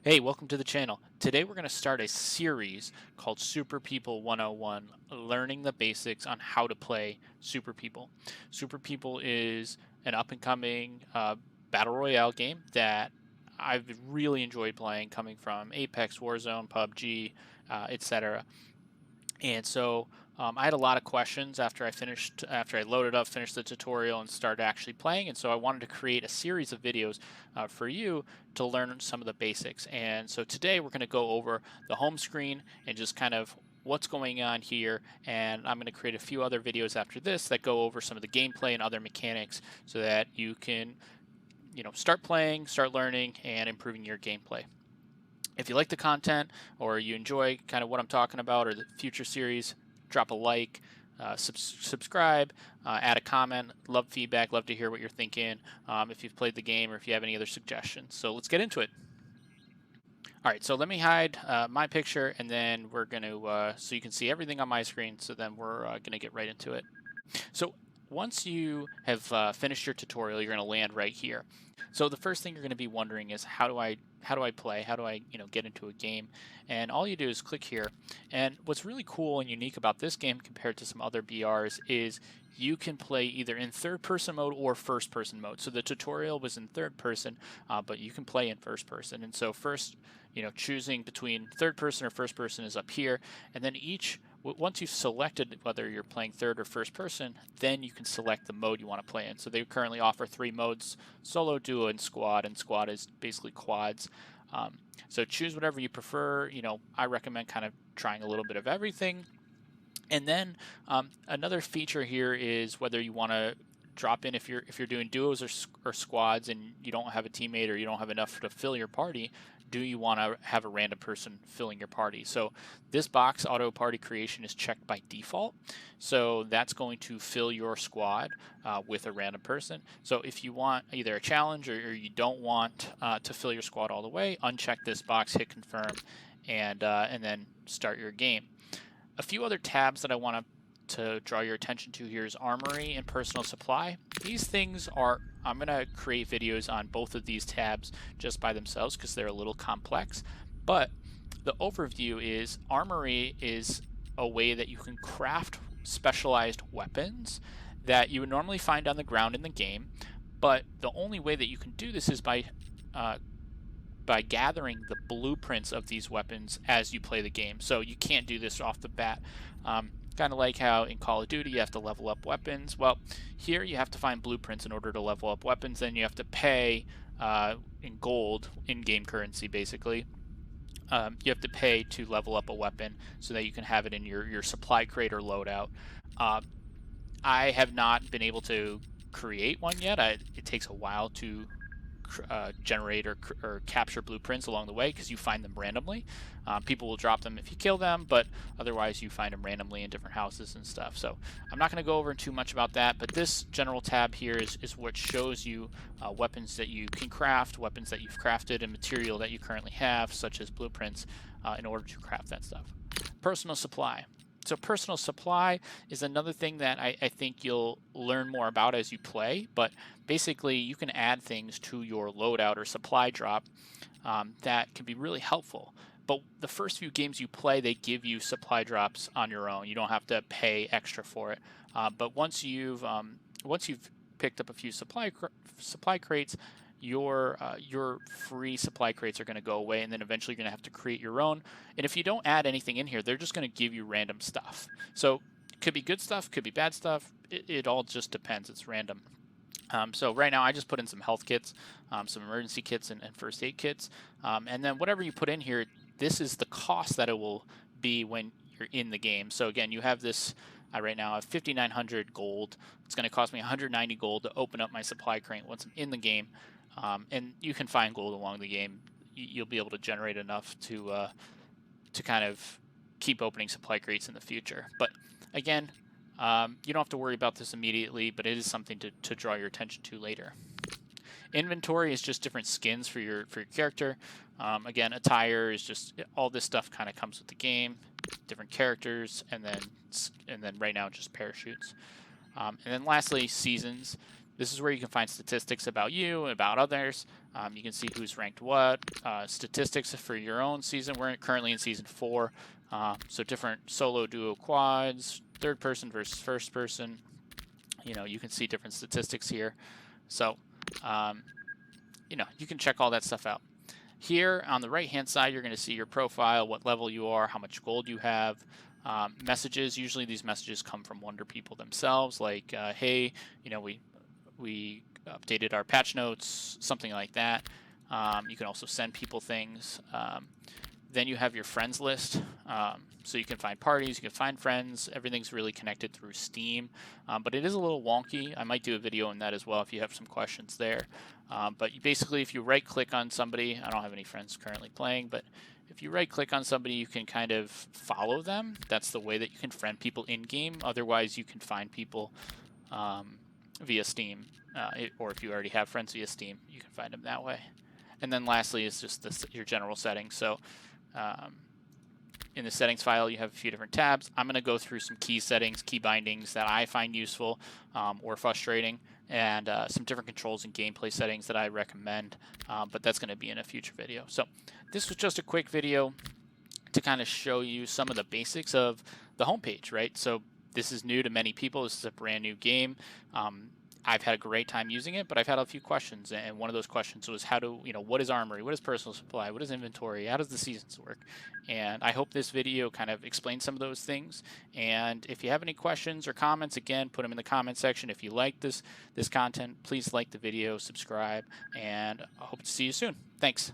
Hey, welcome to the channel. Today we're going to start a series called Super People 101, learning the basics on how to play Super People. Super People is an up-and-coming battle royale game that I've really enjoyed playing, coming from Apex, Warzone, PUBG, etc. And so I had a lot of questions after I loaded up, finished the tutorial, and started actually playing. And so I wanted to create a series of videos for you to learn some of the basics. And so today we're going to go over the home screen and just kind of what's going on here. And I'm going to create a few other videos after this that go over some of the gameplay and other mechanics so that you can, start playing, start learning, and improving your gameplay. If you like the content or you enjoy kind of what I'm talking about or the future series, drop a like, subscribe, add a comment. Love feedback, love to hear what you're thinking, if you've played the game or if you have any other suggestions. So let's get into it. All right, so let me hide my picture and then we're going to, so you can see everything on my screen. So then we're going to get right into it. So once you have finished your tutorial, you're going to land right here. So the first thing you're going to be wondering is how do I play? How do I get into a game? And all you do is click here. And what's really cool and unique about this game compared to some other BRs is you can play either in third person mode or first person mode. So the tutorial was in third person, but you can play in first person. And so first, choosing between third person or first person is up here, and then once you've selected whether you're playing third or first person, then you can select the mode you want to play in. So they currently offer 3 modes: solo, duo, and squad. And squad is basically quads. So choose whatever you prefer. I recommend kind of trying a little bit of everything. And then another feature here is whether you want to drop in, if you're doing duos or squads and you don't have a teammate or you don't have enough to fill your party. Do you want to have a random person filling your party? So this box, auto party creation, is checked by default. So that's going to fill your squad with a random person. So if you want either a challenge or you don't want to fill your squad all the way, uncheck this box, hit confirm, and then start your game. A few other tabs that I want to draw your attention to here is Armory and Personal Supply. These things I'm going to create videos on both of these tabs just by themselves because they're a little complex. But the overview is Armory is a way that you can craft specialized weapons that you would normally find on the ground in the game. But the only way that you can do this is by gathering the blueprints of these weapons as you play the game. So you can't do this off the bat. Kind of like how in Call of Duty you have to level up weapons. Well, here you have to find blueprints in order to level up weapons. Then you have to pay in gold, in-game currency basically. You have to pay to level up a weapon so that you can have it in your supply crate or loadout. I have not been able to create one yet. It takes a while to generate or capture blueprints along the way because you find them randomly. People will drop them if you kill them, but otherwise you find them randomly in different houses and stuff. So I'm not going to go over too much about that, but this general tab here is what shows you weapons that you can craft, weapons that you've crafted, and material that you currently have, such as blueprints, in order to craft that stuff. Personal supply. So personal supply is another thing that I think you'll learn more about as you play, but basically you can add things to your loadout or supply drop that can be really helpful. But the first few games you play, they give you supply drops on your own. You don't have to pay extra for it. But once you've picked up a few supply crates, your free supply crates are going to go away, and then eventually you're going to have to create your own. And if you don't add anything in here, they're just going to give you random stuff. So it could be good stuff, could be bad stuff. It all just depends. It's random. So right now I just put in some health kits, some emergency kits, and first aid kits. And then whatever you put in here, this is the cost that it will be when you're in the game. So again, you have this. I right now have 5,900 gold. It's going to cost me 190 gold to open up my supply crate once I'm in the game. And you can find gold along the game. You'll be able to generate enough to kind of keep opening supply crates in the future. But again, you don't have to worry about this immediately, but it is something to draw your attention to later. Inventory is just different skins for your character. Again, attire is just all this stuff kind of comes with the game. Different characters, and then right now just parachutes. And then lastly, seasons. This is where you can find statistics about you, about others. You can see who's ranked what, statistics for your own season. We're currently in season 4, so different solo, duo, quads, third person versus first person. You can see different statistics here. So, you can check all that stuff out. Here on the right hand side, you're going to see your profile, what level you are, how much gold you have. Messages, usually these messages come from Wonder people themselves, like, hey, we updated our patch notes, something like that. You can also send people things. Then you have your friends list. So you can find parties, you can find friends. Everything's really connected through Steam, but it is a little wonky. I might do a video on that as well if you have some questions there. But basically, if you right-click on somebody, I don't have any friends currently playing, but if you right-click on somebody, you can kind of follow them. That's the way that you can friend people in-game. Otherwise, you can find people via Steam, or if you already have friends via Steam, you can find them that way. And then lastly is just your general settings. So in the settings file, you have a few different tabs. I'm going to go through some key settings, key bindings that I find useful or frustrating, and some different controls and gameplay settings that I recommend, but that's going to be in a future video. So this was just a quick video to kind of show you some of the basics of the homepage, right? So this is new to many people. This is a brand new game. I've had a great time using it, but I've had a few questions, and one of those questions was what is Armory? What is personal supply? What is inventory? How does the seasons work? And I hope this video kind of explains some of those things. And if you have any questions or comments, again, put them in the comment section. If you like this content, please like the video, subscribe, and I hope to see you soon. Thanks.